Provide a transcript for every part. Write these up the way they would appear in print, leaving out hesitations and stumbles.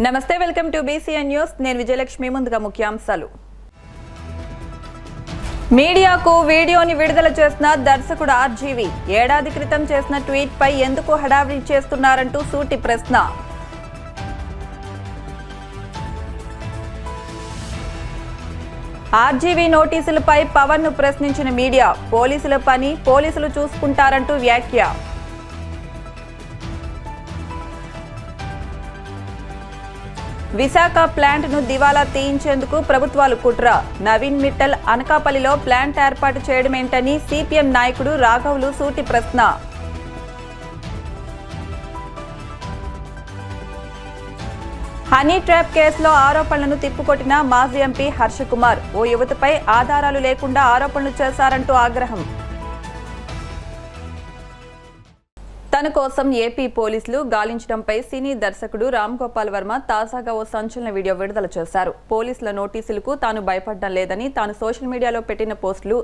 నమస్తే, welcome to BCN news. నేను విజయలక్ష్మి. ముందుగా ముఖ్యాంశాలు. మీడియాకు వీడియోని విడుదల చేసిన దర్శకుడు RGV ఏడాది క్రితం చేసిన ట్వీట్ పై ఎందుకు హడావిడి చేస్తున్నారంటూ సూటి ప్రశ్న. RGV నోటీసులపై పవన్ ను ప్రశ్నించిన మీడియా, పోలీసుల పని పోలీసులు చూసుకుంటారంటూ వ్యాఖ్య. విశాఖ ప్లాంట్ ను దివాలా తీయించేందుకు ప్రభుత్వాలు కుట్ర. నవీన్ మిట్టల్ అనకాపల్లిలో ప్లాంట్ ఏర్పాటు చేయడమేంటని CPM నాయకుడు రాఘవులు సూటి ప్రశ్న. హనీ ట్రాప్ కేసులో ఆరోపణలను తిప్పుకొట్టిన మాజీ ఎంపీ హర్షకుమార్, ఓ యువతపై ఆధారాలు లేకుండా ఆరోపణలు చేశారంటూ ఆగ్రహం. తన కోసం ఏపీ పోలీసులు గాలించడంపై సినీ దర్శకుడు రామ్ గోపాల్ వర్మ తాజాగా ఓ సంచలన వీడియో విడుదల చేశారు. పోలీసుల నోటీసులకు తాను భయపడడం లేదని, తాను సోషల్ మీడియాలో పెట్టిన పోస్టులు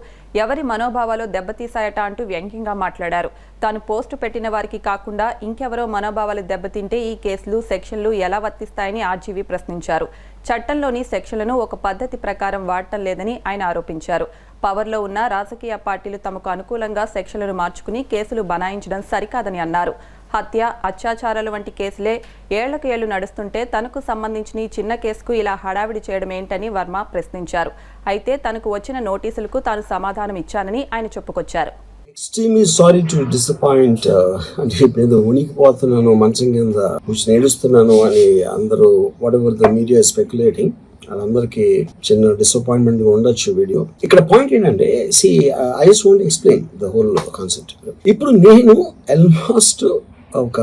ఎవరి మనోభావాలు దెబ్బతీశాయట అంటూ వ్యంగ్యంగా మాట్లాడారు. తాను పోస్టు పెట్టిన వారికి కాకుండా ఇంకెవరో మనోభావాలు దెబ్బతింటే ఈ కేసులు, సెక్షన్లు ఎలా వర్తిస్తాయని RGV ప్రశ్నించారు. చట్టంలోని సెక్షన్లను ఒక పద్ధతి ప్రకారం వాడటం లేదని ఆయన ఆరోపించారు. పవర్లో ఉన్న రాజకీయ పార్టీలు తమకు అనుకూలంగా సెక్షన్లను మార్చుకుని కేసులు బనాయించడం సరికాదని అన్నారు. హత్య, అత్యాచారాలు వంటి కేసులే ఏళ్లకు ఏళ్లు నడుస్తుంటే తనకు సంబంధించిన ఈ చిన్న కేసుకు ఇలా హడావిడి చేయడం ఏంటని వర్మ ప్రశ్నించారు. అయితే తనకు వచ్చిన నోటీసులకు తాను సమాధానం ఇచ్చానని ఆయన చెప్పుకొచ్చారు. Extremely sorry to disappoint. అంటే ఇప్పుడు ఉనికిపోతున్నాను, మంచం కింద కూర్చొని ఏడుస్తున్నాను అని అందరూ వాటెవర్ ద మీడియా స్పెక్యులేటింగ్, వాళ్ళందరికీ చిన్న డిసప్పాయింట్మెంట్ గా ఉండొచ్చు వీడియో. ఇక్కడ పాయింట్ ఏంటంటే, I just want explain the whole concept. ఇప్పుడు నేను ఆల్మోస్ట్ ఒక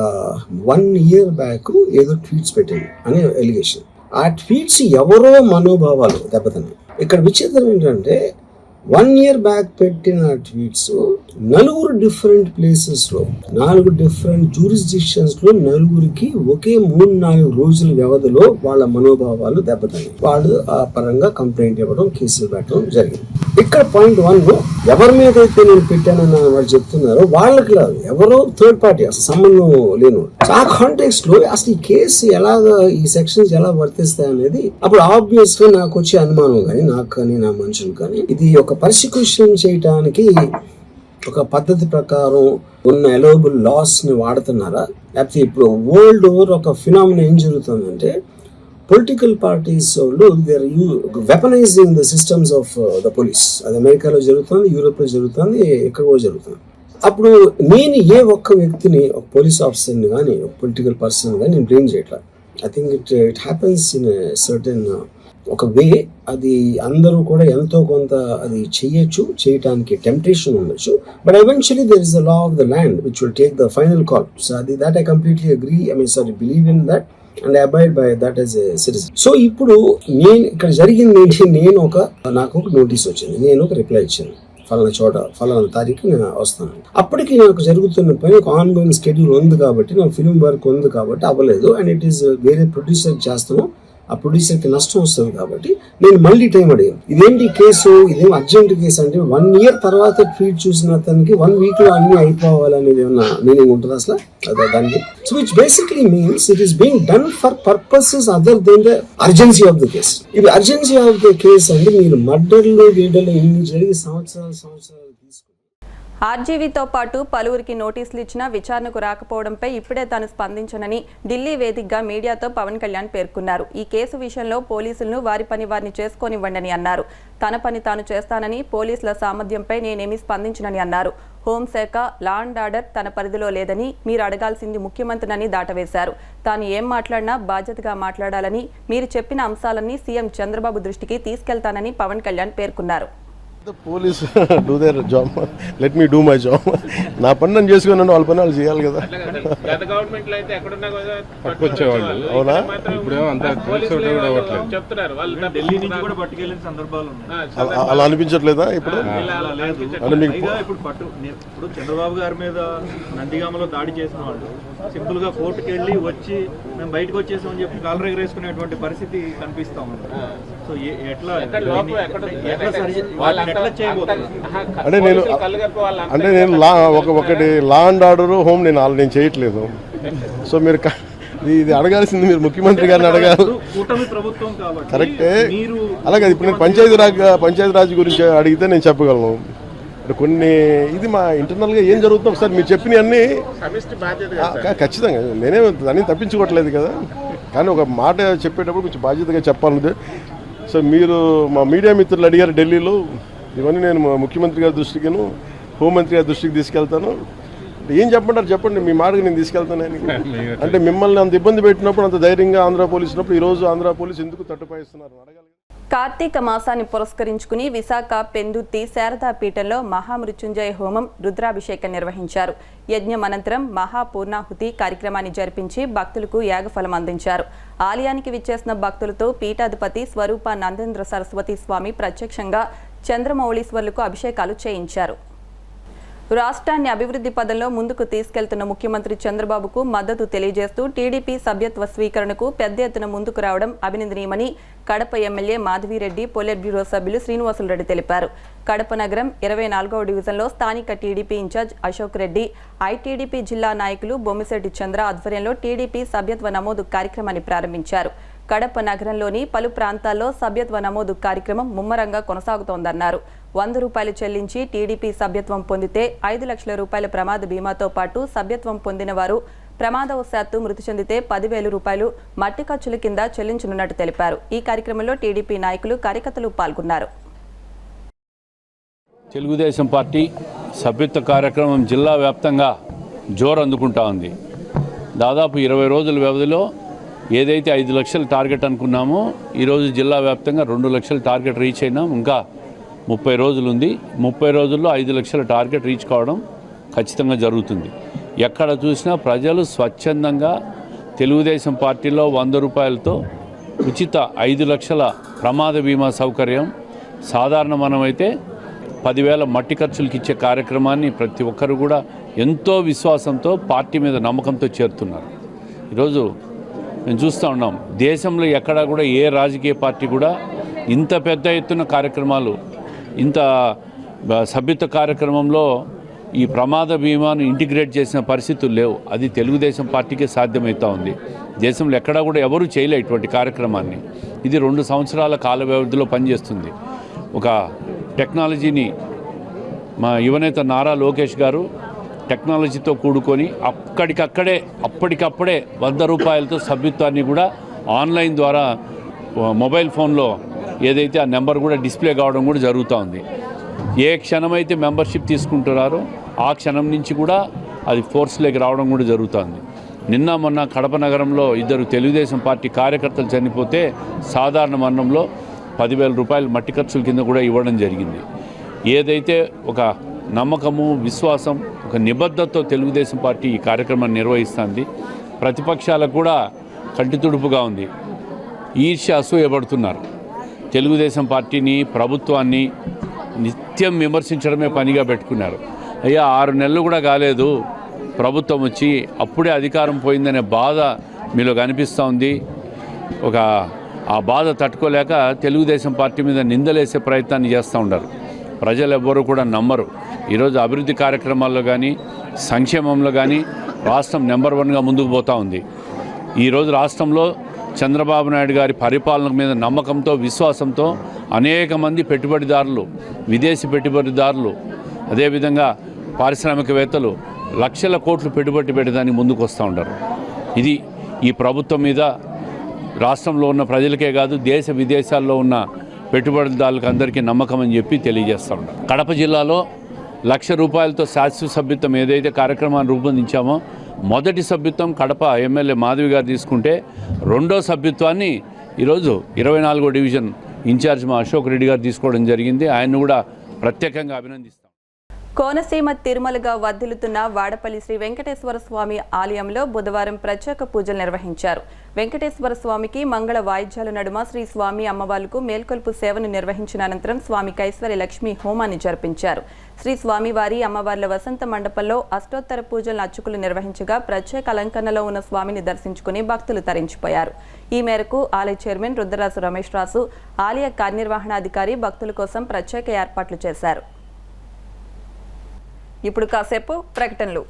1 year బ్యాక్ ఏదో ట్వీట్స్ పెట్టాను అనే ఎలిగేషన్. ఆ ట్వీట్స్ ఎవరో మనోభావాలు దెబ్బతిన్నాయి. ఇక్కడ విచిత్రం ఏంటంటే, 1 year బ్యాక్ పెట్టిన ట్వీట్స్ 4 డిఫరెంట్ ప్లేసెస్ లో, 4 డిఫరెంట్ జ్యూరిస్డిక్షన్స్ లో నలుగురికి ఒకే 3-4 రోజుల వ్యవధిలో వాళ్ళ మనోభావాలు దెబ్బతిన్నాయి. వాళ్ళు ఆ పరంగా కంప్లైంట్ ఇవ్వడం, కేసులు పెట్టడం జరిగింది. ఇక్కడ పాయింట్ 1 ఎవరి మీద అయితే నేను పెట్టానని వాళ్ళు చెప్తున్నారో వాళ్ళకి లేదు, ఎవరో థర్డ్ పార్టీ, అసలు సంబంధం లేని. ఆ కాంటెక్స్ట్ లో అసలు ఈ కేసు ఎలాగా, ఈ సెక్షన్స్ ఎలా వర్తిస్తాయి అనేది అప్పుడు ఆబ్వియస్ గా నాకు వచ్చే అనుమానం కానీ, నాకు కానీ, నా మనుషులు కానీ, ఇది ఒక పర్సిక్యూషన్ చేయడానికి ఒక పద్ధతి ప్రకారం ఉన్న అలౌబుల్ లాస్ ని వాడుతున్నారా, లేకపోతే ఇప్పుడు వరల్డ్ ఓవర్ ఒక ఫినామినా ఏం జరుగుతుందంటే, పొలిటికల్ పార్టీస్ వాళ్ళు they are weaponizing the systems of the police. అది అమెరికాలో జరుగుతుంది, యూరోప్ లో జరుగుతుంది, ఎక్కడో జరుగుతుంది. అప్పుడు నేను ఏ ఒక్క వ్యక్తిని, ఒక పోలీస్ ఆఫీసర్ని కానీ, ఒక పొలిటికల్ పర్సన్ కానీ నేను బ్లేమ్ చేయట్లేదు. I think it happens in certain ఒక వే. అది అందరూ కూడా ఎంతో కొంత అది చేయటానికి టెంప్టేషన్ ఉండొచ్చు. But eventually there is the law of the land which will take the final call. So అది that I completely agree, believe in that and abide by that as a citizen. So ఇప్పుడు నేను ఇక్కడ జరిగింది ఏంటి, నాకు ఒక notice వచ్చింది, నేను ఒక రిప్లై ఇచ్చాను, ఫలానా చోట ఫలానా తారీఖు నేను వస్తాను. అప్పటికి నాకు జరుగుతున్న పని ఒక ఆన్ గోయింగ్ స్కెడ్యూల్ ఉంది కాబట్టి, నా ఫిల్మ్ వర్క్ ఉంది కాబట్టి అవ్వలేదు. అండ్ ఇట్ ఈస్ వేరే ప్రొడ్యూసర్ చేస్తాను, ఆ ప్రొడ్యూసర్కి నష్టం వస్తుంది కాబట్టి నేను మళ్ళీ టైం అడిగాను. ఇదేంటి కేసు, ఇదేం అర్జెంట్ కేసు అంటే, 1 year తర్వాత ట్వీట్ చూసిన అతనికి 1 week లో అన్ని అయిపోవాలనేది ఏమన్నా మీనింగ్ ఉంటుంది అసలు దానికి? So which basically means it is being done for purposes other than the urgency of the case. ఇది అర్జెన్సీ ఆఫ్ ద కేసు అంటే మీరు మర్డర్లు వీడర్లు ఇన్ని జరిగి సంవత్సరాలు తీసుకుని RGVతో పాటు పలువురికి నోటీసులు ఇచ్చినా విచారణకు రాకపోవడంపై ఇప్పుడే తాను స్పందించనని ఢిల్లీ వేదికగా మీడియాతో పవన్ కళ్యాణ్ పేర్కొన్నారు. ఈ కేసు విషయంలో పోలీసులను వారి పని వారిని చేసుకోనివ్వండి అన్నారు. తన పని తాను చేస్తానని, పోలీసుల సామర్థ్యంపై నేనేమీ స్పందించనని అన్నారు. హోంశాఖ, లా అండ్ ఆర్డర్ తన పరిధిలో లేదని, మీరు అడగాల్సింది ముఖ్యమంత్రిని దాటవేశారు. తాను ఏం మాట్లాడినా బాధ్యతగా మాట్లాడాలని, మీరు చెప్పిన అంశాలన్నీ సీఎం చంద్రబాబు దృష్టికి తీసుకెళ్తానని పవన్ కళ్యాణ్ పేర్కొన్నారు. The police do their job. Let me do my job. నా పని నేను చేసుకున్నాను, వాళ్ళ పని వాళ్ళు చేయాలి కదా. గత గవర్నమెంట్ లో అయితే ఎక్కడున్నా కూడా పట్టుకొచ్చేవాళ్ళు. అవునా? ఇప్పుడేమో అంతా చెప్తున్నారు వాళ్ళు ఢిల్లీ నుంచి కూడా పట్టుకెళ్ళిన సందర్భాలు ఉన్నాయి. అలా అనిపించట్లేదా ఇప్పుడు? అంటే మీకు ఇప్పుడు చంద్రబాబు గారి మీద నందిగామలో దాడి చేసిన వాళ్ళు సింపుల్ గా కోర్టుకు వెళ్ళి వచ్చి మేము బయటకు వచ్చేసామని చెప్పి కాలర్ ఎగరేసుకునేటువంటి పరిస్థితి కనిపిస్తా ఉంది. సో ఎట్లా నేను ఒకటి లా అండ్ ఆర్డర్ హోమ్ నేను చేయట్లేదు. సో మీరు ఇది అడగాల్సింది మీరు ముఖ్యమంత్రి గారిని అడగాలి. కూటమి ప్రభుత్వం కాబట్టి కరెక్టే. మీరు అలాగే ఇప్పుడు నేను పంచాయతీ రాజ్ గురించి అడిగితే నేను చెప్పగలను. అంటే కొన్ని ఇది మా ఇంటర్నల్గా ఏం జరుగుతుందో ఒకసారి మీరు చెప్పినవన్నీ ఖచ్చితంగా నేనే దాన్ని తప్పించుకోవట్లేదు కదా, కానీ ఒక మాట చెప్పేటప్పుడు కొంచెం బాధ్యతగా చెప్పాలన్నది. సో మీరు మా మీడియా మిత్రులు అడిగారు ఢిల్లీలో, ఇవన్నీ నేను మా ముఖ్యమంత్రి గారి దృష్టికిను హోంమంత్రి గారి దృష్టికి తీసుకెళ్తాను. ఏం చెప్పంటారు చెప్పండి, మీ మాటకు నేను తీసుకెళ్తాను. అంటే మిమ్మల్ని అంత ఇబ్బంది పెట్టినప్పుడు, అంత ధైర్యంగా ఆంధ్ర పోలీసు ఉన్నప్పుడు ఈరోజు ఆంధ్ర పోలీసు ఎందుకు తట్టుపాయిస్తున్నారు అడగాలి. కార్తీక మాసాన్ని పురస్కరించుకుని విశాఖ పెందుర్తి శారదాపీఠంలో మహామృత్యుంజయ హోమం రుద్రాభిషేకం నిర్వహించారు. యజ్ఞం అనంతరం మహాపూర్ణాహుతి కార్యక్రమాన్ని జరిపించి భక్తులకు యాగఫలం అందించారు. ఆలయానికి విచ్చేసిన భక్తులతో పీఠాధిపతి స్వరూప నందేంద్ర సరస్వతి స్వామి ప్రత్యక్షంగా చంద్రమౌళీశ్వర్లకు అభిషేకాలు చేయించారు. రాష్ట్రాన్ని అభివృద్ధి పదంలో ముందుకు తీసుకెళ్తున్న ముఖ్యమంత్రి చంద్రబాబుకు మద్దతు తెలియజేస్తూ టీడీపీ సభ్యత్వ స్వీకరణకు పెద్ద ఎత్తున ముందుకు రావడం అభినందనీయమని Kadapa MLA Madhavi Reddy, politburo సభ్యులు శ్రీనివాసులరెడ్డి తెలిపారు. కడప నగరం 24వ డివిజన్లో స్థానిక TDP in charge Ashok Reddy, ITDP జిల్లా నాయకులు బొమ్మిశెట్టి చంద్ర ఆధ్వర్యంలో టీడీపీ సభ్యత్వ నమోదు కార్యక్రమాన్ని ప్రారంభించారు. కడప నగరంలోని పలు ప్రాంతాల్లో సభ్యత్వ నమోదు కార్యక్రమం ముమ్మరంగా కొనసాగుతోందన్నారు. 100 రూపాయలు చెల్లించి టీడీపీ సభ్యత్వం పొందితే 5 లక్షల రూపాయల ప్రమాద బీమాతో పాటు సభ్యత్వం పొందిన వారు ప్రమాదవశాత్తు మృతి చెందితే 10,000 రూపాయలు మట్టి ఖర్చుల కింద చెల్లించనున్నట్టు తెలిపారు. ఈ కార్యక్రమంలో టీడీపీ నాయకులు, కార్యకర్తలు పాల్గొన్నారు. తెలుగుదేశం పార్టీ సభ్యత్వ కార్యక్రమం జిల్లా వ్యాప్తంగా జోరు అందుకుంటా ఉంది. దాదాపు 20 రోజుల వ్యవధిలో ఏదైతే 5 లక్షల టార్గెట్ అనుకున్నామో ఈరోజు జిల్లా వ్యాప్తంగా 2 లక్షల టార్గెట్ రీచ్ అయినాం. ఇంకా 30 రోజులు ఉంది. 30 రోజుల్లో 5 లక్షల టార్గెట్ రీచ్ కావడం ఖచ్చితంగా జరుగుతుంది. ఎక్కడ చూసినా ప్రజలు స్వచ్ఛందంగా తెలుగుదేశం పార్టీలో 100 రూపాయలతో ఉచిత 5 లక్షల ప్రమాద బీమా సౌకర్యం, సాధారణ మనమైతే 10,000 మట్టి ఖర్చులకి ఇచ్చే కార్యక్రమాన్ని ప్రతి ఒక్కరు కూడా ఎంతో విశ్వాసంతో పార్టీ మీద నమ్మకంతో చేరుతున్నారు. ఈరోజు మేము చూస్తూ ఉన్నాం, దేశంలో ఎక్కడా కూడా ఏ రాజకీయ పార్టీ కూడా ఇంత పెద్ద ఎత్తున కార్యక్రమాలు, ఇంత సభ్యత్వ కార్యక్రమంలో ఈ ప్రమాద బీమాను ఇంటిగ్రేట్ చేసిన పరిస్థితులు లేవు. అది తెలుగుదేశం పార్టీకే సాధ్యమవుతూ ఉంది. దేశంలో ఎక్కడా కూడా ఎవరూ చేయలే ఇటువంటి కార్యక్రమాన్ని. ఇది 2 సంవత్సరాల కాల వ్యవధిలో పనిచేస్తుంది. ఒక టెక్నాలజీని మా యువనేత నారా లోకేష్ గారు టెక్నాలజీతో కూడుకొని అప్పటికప్పుడే 100 రూపాయలతో సభ్యత్వాన్ని కూడా ఆన్లైన్ ద్వారా మొబైల్ ఫోన్లో ఏదైతే ఆ నెంబర్ కూడా డిస్ప్లే కావడం కూడా జరుగుతూ ఉంది. ఏ క్షణమైతే మెంబర్షిప్ తీసుకుంటున్నారో ఆ క్షణం నుంచి కూడా అది ఫోర్స్లోకి రావడం కూడా జరుగుతుంది. నిన్న మొన్న కడప నగరంలో 2 తెలుగుదేశం పార్టీ కార్యకర్తలు చనిపోతే సాధారణ మరణంలో 10,000 రూపాయలు మట్టి ఖర్చుల కింద కూడా ఇవ్వడం జరిగింది. ఏదైతే ఒక నమ్మకము, విశ్వాసం, ఒక నిబద్ధతతో తెలుగుదేశం పార్టీ ఈ కార్యక్రమాన్ని నిర్వహిస్తుంది. ప్రతిపక్షాలకు కూడా కంటితుడుపుగా ఉంది. ఈర్ష్య, అసూయపడుతున్నారు. తెలుగుదేశం పార్టీని, ప్రభుత్వాన్ని నిత్యం విమర్శించడమే పనిగా పెట్టుకున్నారు. అయ్యా 6 నెలలు కూడా కాలేదు ప్రభుత్వం వచ్చి, అప్పుడే అధికారం పోయిందనే బాధ మీలో కనిపిస్తూ ఉంది. ఆ బాధ తట్టుకోలేక తెలుగుదేశం పార్టీ మీద నిందలేసే ప్రయత్నాన్ని చేస్తూ ఉంటారు. ప్రజలు ఎవ్వరూ కూడా నమ్మరు. ఈరోజు అభివృద్ధి కార్యక్రమాల్లో కానీ, సంక్షేమంలో కానీ రాష్ట్రం నెంబర్ 1గా ముందుకు పోతూ ఉంది. ఈరోజు రాష్ట్రంలో చంద్రబాబు నాయుడు గారి పరిపాలన మీద నమ్మకంతో, విశ్వాసంతో అనేక మంది పెట్టుబడిదారులు, విదేశీ పెట్టుబడిదారులు, అదేవిధంగా పారిశ్రామికవేత్తలు లక్షల కోట్లు పెట్టుబడి పెట్టడానికి ముందుకు వస్తూ ఉంటారు. ఇది ఈ ప్రభుత్వం మీద రాష్ట్రంలో ఉన్న ప్రజలకే కాదు, దేశ విదేశాల్లో ఉన్న పెట్టుబడిదారులకు అందరికీ నమ్మకం అని చెప్పి తెలియజేస్తూ ఉంటారు. కడప జిల్లాలో 1,00,000 రూపాయలతో శాశ్వత సభ్యత్వం ఏదైతే కార్యక్రమాన్ని రూపొందించామో, మొదటి సభ్యత్వం కడప ఎమ్మెల్యే మాధవి గారు తీసుకుంటే, రెండో సభ్యత్వాన్ని ఈరోజు 24వ డివిజన్ ఇన్ఛార్జ్ మా అశోక్ రెడ్డి గారు తీసుకోవడం జరిగింది. ఆయన్ను కూడా ప్రత్యేకంగా అభినందిస్తాం. కోనసీమ తిరుమలగా వర్ధిల్లుతున్న వాడపల్లి శ్రీ వెంకటేశ్వర స్వామి ఆలయంలో బుధవారం ప్రత్యేక పూజలు నిర్వహించారు. వెంకటేశ్వర స్వామికి మంగళ వాయిద్యాల నడుమ శ్రీ స్వామి అమ్మవార్లకు మేల్కొల్పు సేవను నిర్వహించిన అనంతరం స్వామికి ఐశ్వర్య లక్ష్మి హోమాన్ని జరిపించారు. శ్రీ స్వామివారి అమ్మవార్ల వసంత మండపంలో అష్టోత్తర పూజలను అర్చకులు నిర్వహించగా ప్రత్యేక అలంకరణలో ఉన్న స్వామిని దర్శించుకుని భక్తులు తరించిపోయారు. ఈ మేరకు ఆలయ చైర్మన్ రుద్రరాజు రమేష్ రాజు, ఆలయ కార్యనిర్వహణాధికారి భక్తుల కోసం ప్రత్యేక ఏర్పాట్లు చేశారు. ఇప్పుడు కాసేపు ప్రకటనలు.